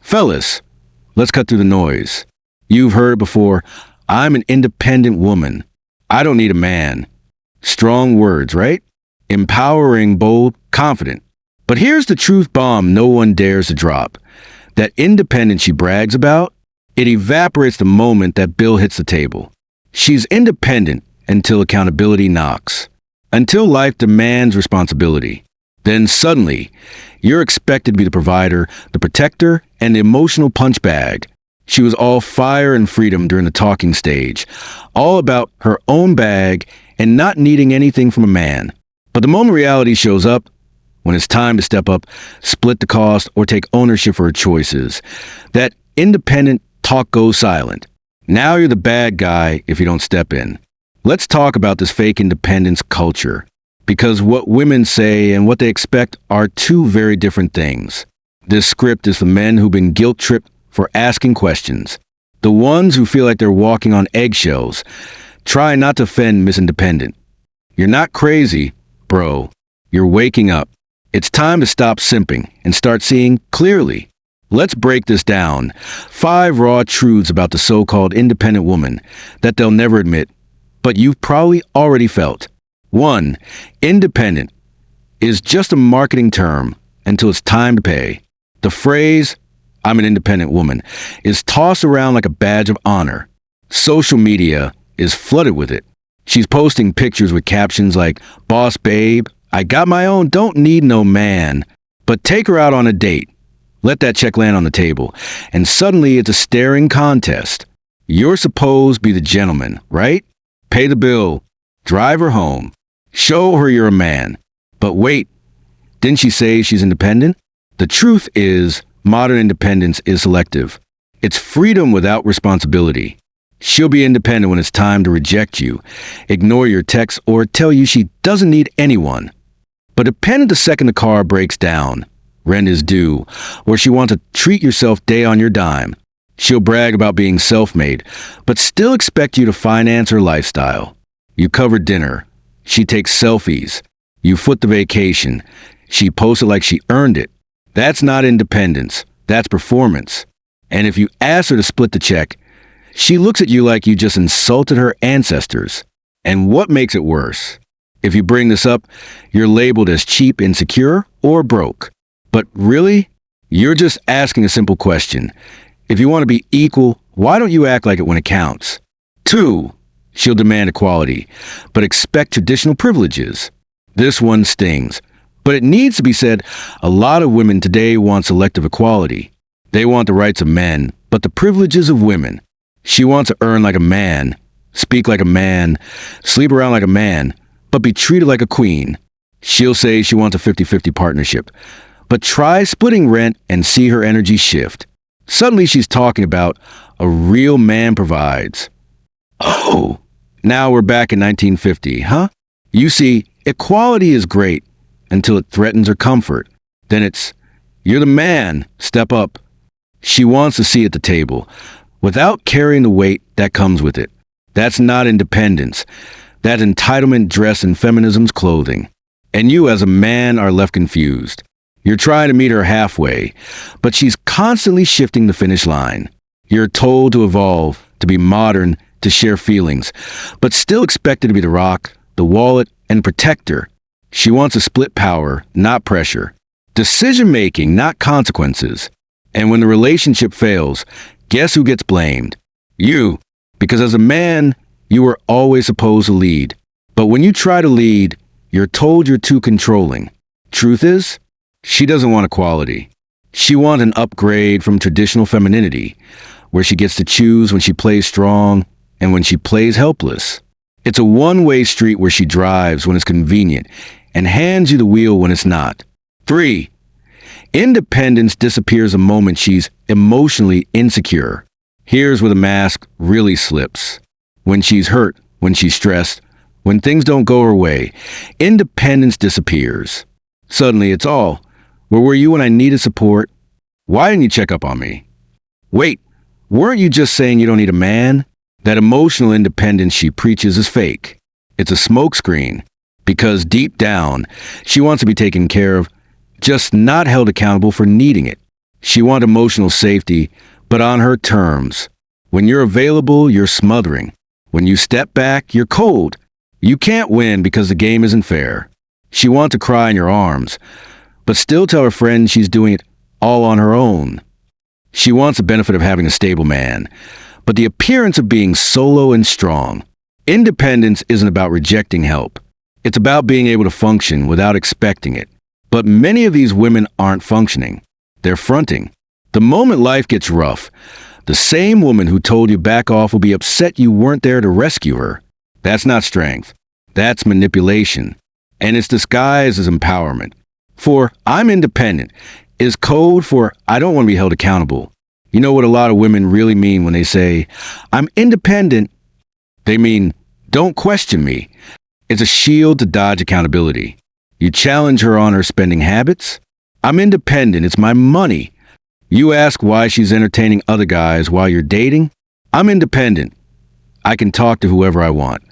Fellas, let's cut through the noise. You've heard it before. I'm an independent woman. I don't need a man. Strong words, right? Empowering, bold, confident. But here's the truth bomb no one dares to drop. That independence she brags about, it evaporates the moment that bill hits the table. She's independent until accountability knocks. Until life demands responsibility. Then suddenly, you're expected to be the provider, the protector, and the emotional punch bag. She was all fire and freedom during the talking stage, all about her own bag and not needing anything from a man. But the moment reality shows up, when it's time to step up, split the cost, or take ownership for her choices, that independent talk goes silent. Now you're the bad guy if you don't step in. Let's talk about this fake independence culture, because what women say and what they expect are two very different things. This script is for men who've been guilt-tripped for asking questions, the ones who feel like they're walking on eggshells. Try not to offend Miss Independent. You're not crazy, bro. You're waking up. It's time to stop simping and start seeing clearly. Let's break this down. 5 raw truths about the so-called independent woman that they'll never admit, but you've probably already felt. 1. Independent is just a marketing term until it's time to pay. The phrase, "I'm an independent woman," is tossed around like a badge of honor. Social media is flooded with it. She's posting pictures with captions like, "Boss babe, I got my own, don't need no man." But take her out on a date. Let that check land on the table, and suddenly it's a staring contest. You're supposed to be the gentleman, right? Pay the bill, drive her home, show her you're a man. But wait, didn't she say she's independent? The truth is, modern independence is selective. It's freedom without responsibility. She'll be independent when it's time to reject you, ignore your texts, or tell you she doesn't need anyone. But dependent the second the car breaks down, rent is due, or she wants to treat yourself day on your dime. She'll brag about being self-made, but still expect you to finance her lifestyle. You cover dinner. She takes selfies. You foot the vacation. She posts it like she earned it. That's not independence. That's performance. And if you ask her to split the check, she looks at you like you just insulted her ancestors. And what makes it worse? If you bring this up, you're labeled as cheap, insecure, or broke. But really, you're just asking a simple question. If you want to be equal, why don't you act like it when it counts? 2, she'll demand equality, but expect traditional privileges. This one stings. But it needs to be said, a lot of women today want selective equality. They want the rights of men, but the privileges of women. She wants to earn like a man, speak like a man, sleep around like a man, but be treated like a queen. She'll say she wants a 50-50 partnership, but try splitting rent and see her energy shift. Suddenly she's talking about a real man provides. Oh, now we're back in 1950, huh? You see, equality is great until it threatens her comfort. Then it's, "You're the man, step up." She wants a seat at the table, without carrying the weight that comes with it. That's not independence. That's entitlement dressed in feminism's clothing. And you as a man are left confused. You're trying to meet her halfway, but she's constantly shifting the finish line. You're told to evolve, to be modern, to share feelings, but still expected to be the rock, the wallet, and protector. She wants to split power, not pressure. Decision-making, not consequences. And when the relationship fails, guess who gets blamed? You. Because as a man, you were always supposed to lead. But when you try to lead, you're told you're too controlling. Truth is, she doesn't want equality. She wants an upgrade from traditional femininity, where she gets to choose when she plays strong and when she plays helpless. It's a one-way street where she drives when it's convenient and hands you the wheel when it's not. 3. Independence disappears the moment she's emotionally insecure. Here's where the mask really slips. When she's hurt, when she's stressed, when things don't go her way, independence disappears. Suddenly it's all, "Where were you when I needed support? Why didn't you check up on me?" Wait, weren't you just saying you don't need a man? That emotional independence she preaches is fake. It's a smokescreen. Because deep down, she wants to be taken care of, just not held accountable for needing it. She wants emotional safety, but on her terms. When you're available, you're smothering. When you step back, you're cold. You can't win because the game isn't fair. She wants to cry in your arms, but still tell her friend she's doing it all on her own. She wants the benefit of having a stable man, but the appearance of being solo and strong. Independence isn't about rejecting help. It's about being able to function without expecting it. But many of these women aren't functioning. They're fronting. The moment life gets rough, the same woman who told you back off will be upset you weren't there to rescue her. That's not strength. That's manipulation. And it's disguised as empowerment. For "I'm independent" is code for "I don't want to be held accountable." You know what a lot of women really mean when they say, "I'm independent"? They mean, "Don't question me." It's a shield to dodge accountability. You challenge her on her spending habits. "I'm independent, it's my money." You ask why she's entertaining other guys while you're dating. "I'm independent. I can talk to whoever I want."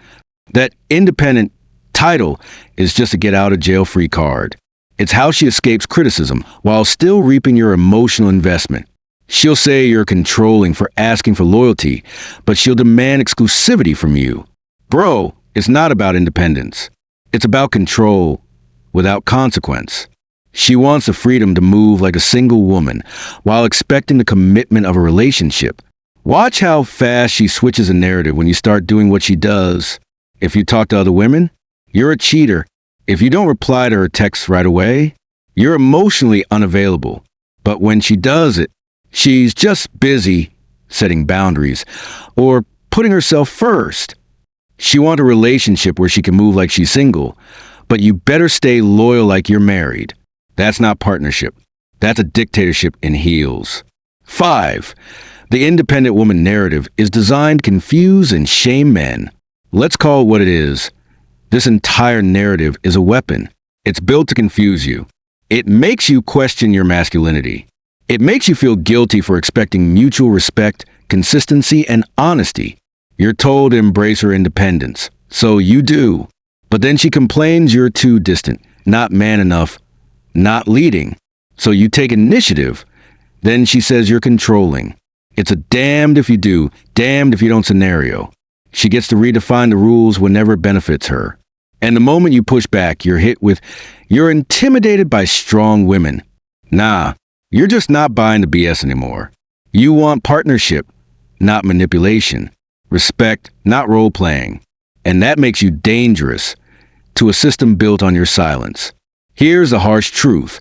That independent title is just a get out of jail free card. It's how she escapes criticism while still reaping your emotional investment. She'll say you're controlling for asking for loyalty, but she'll demand exclusivity from you. Bro, it's not about independence. It's about control without consequence. She wants the freedom to move like a single woman while expecting the commitment of a relationship. Watch how fast she switches a narrative when you start doing what she does. If you talk to other women, you're a cheater. If you don't reply to her texts right away, you're emotionally unavailable. But when she does it, she's just busy setting boundaries or putting herself first. She wants a relationship where she can move like she's single, but you better stay loyal like you're married. That's not partnership. That's a dictatorship in heels. 5. The independent woman narrative is designed to confuse and shame men. Let's call it what it is. This entire narrative is a weapon. It's built to confuse you. It makes you question your masculinity. It makes you feel guilty for expecting mutual respect, consistency, and honesty. You're told to embrace her independence, so you do. But then she complains you're too distant, not man enough, not leading. So you take initiative. Then she says you're controlling. It's a damned if you do, damned if you don't scenario. She gets to redefine the rules whenever it benefits her. And the moment you push back, you're hit with, "You're intimidated by strong women." Nah, you're just not buying the BS anymore. You want partnership, not manipulation. Respect, not role-playing. And that makes you dangerous to a system built on your silence. Here's the harsh truth.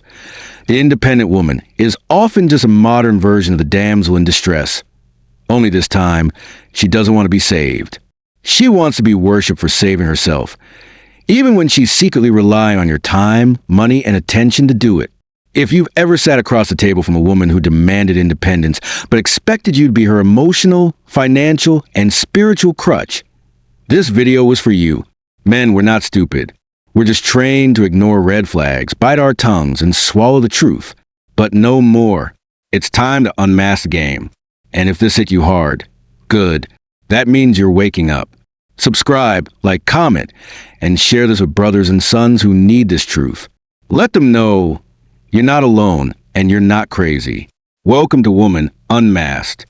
The independent woman is often just a modern version of the damsel in distress. Only this time, she doesn't want to be saved. She wants to be worshipped for saving herself, even when she's secretly relying on your time, money, and attention to do it. If you've ever sat across the table from a woman who demanded independence, but expected you to be her emotional, financial, and spiritual crutch, this video was for you. Men, we're not stupid. We're just trained to ignore red flags, bite our tongues, and swallow the truth. But no more. It's time to unmask the game. And if this hit you hard, good. That means you're waking up. Subscribe, like, comment, and share this with brothers and sons who need this truth. Let them know you're not alone and you're not crazy. Welcome to Woman Unmasked.